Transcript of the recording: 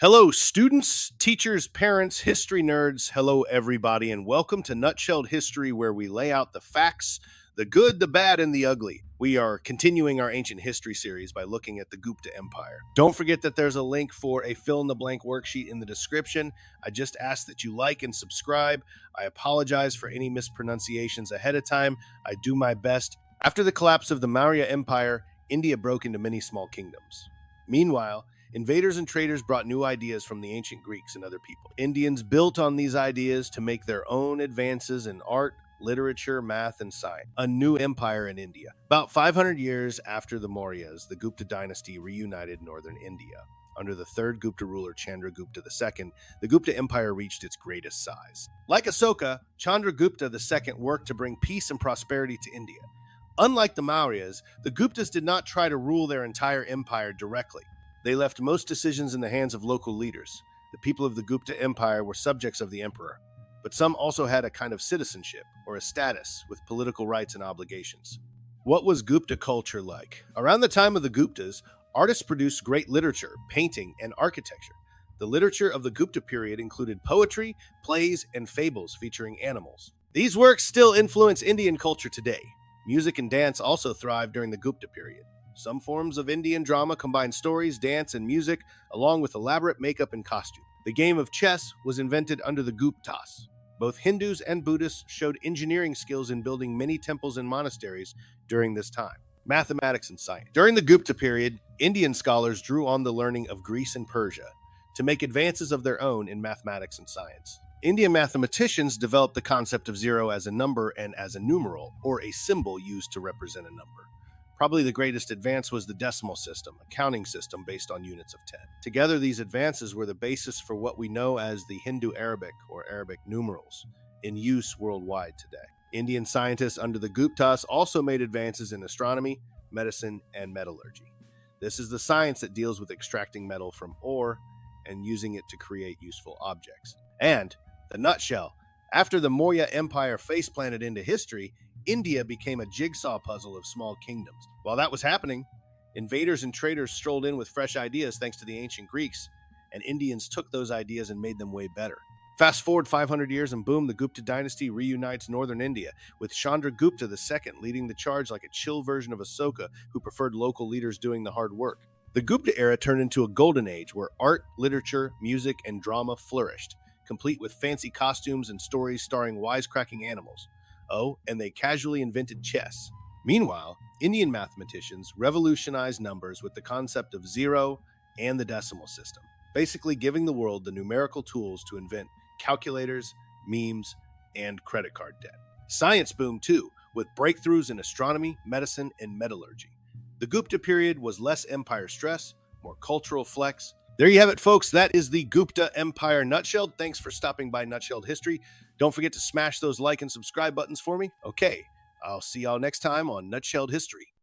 Hello, students, teachers, parents, history nerds. Hello, everybody, and welcome to Nutshelled History, where we lay out the facts, the good, the bad, and the ugly. We are continuing our ancient history series by looking at the Gupta Empire. Don't forget that there's a link for a fill in the blank worksheet in the description. I just ask that you like and subscribe. I apologize for any mispronunciations ahead of time. I do my best. After the collapse of the Maurya Empire, India broke into many small kingdoms. Meanwhile, invaders and traders brought new ideas from the ancient Greeks and other people. Indians built on these ideas to make their own advances in art, literature, math, and science. A new empire in India. About 500 years after the Mauryas, the Gupta dynasty reunited northern India. Under the third Gupta ruler Chandragupta II, the Gupta Empire reached its greatest size. Like Ashoka, Chandragupta II worked to bring peace and prosperity to India. Unlike the Mauryas, the Guptas did not try to rule their entire empire directly. They left most decisions in the hands of local leaders. The people of the Gupta Empire were subjects of the emperor, but some also had a kind of citizenship, or a status, with political rights and obligations. What was Gupta culture like? Around the time of the Guptas, artists produced great literature, painting, and architecture. The literature of the Gupta period included poetry, plays, and fables featuring animals. These works still influence Indian culture today. Music and dance also thrived during the Gupta period. Some forms of Indian drama combine stories, dance, and music, along with elaborate makeup and costume. The game of chess was invented under the Guptas. Both Hindus and Buddhists showed engineering skills in building many temples and monasteries during this time. Mathematics and science. During the Gupta period, Indian scholars drew on the learning of Greece and Persia to make advances of their own in mathematics and science. Indian mathematicians developed the concept of zero as a number and as a numeral, or a symbol used to represent a number. Probably the greatest advance was the decimal system, a counting system based on units of 10. Together, these advances were the basis for what we know as the Hindu-Arabic or Arabic numerals, in use worldwide today. Indian scientists under the Guptas also made advances in astronomy, medicine, and metallurgy. This is the science that deals with extracting metal from ore and using it to create useful objects. And the nutshell, after the Maurya Empire face-planted into history, India became a jigsaw puzzle of small kingdoms. While that was happening, invaders and traders strolled in with fresh ideas thanks to the ancient Greeks, and Indians took those ideas and made them way better. Fast forward 500 years and boom, the Gupta dynasty reunites northern India, with Chandragupta II leading the charge like a chill version of Ashoka who preferred local leaders doing the hard work. The Gupta era turned into a golden age where art, literature, music, and drama flourished, complete with fancy costumes and stories starring wisecracking animals. Oh, and they casually invented chess. Meanwhile, Indian mathematicians revolutionized numbers with the concept of zero and the decimal system, basically giving the world the numerical tools to invent calculators, memes, and credit card debt. Science boomed too, with breakthroughs in astronomy, medicine, and metallurgy. The Gupta period was less empire stress, more cultural flex. There you have it, folks. That is the Gupta Empire nutshelled. Thanks for stopping by Nutshelled History. Don't forget to smash those like and subscribe buttons for me. Okay, I'll see y'all next time on Nutshelled History.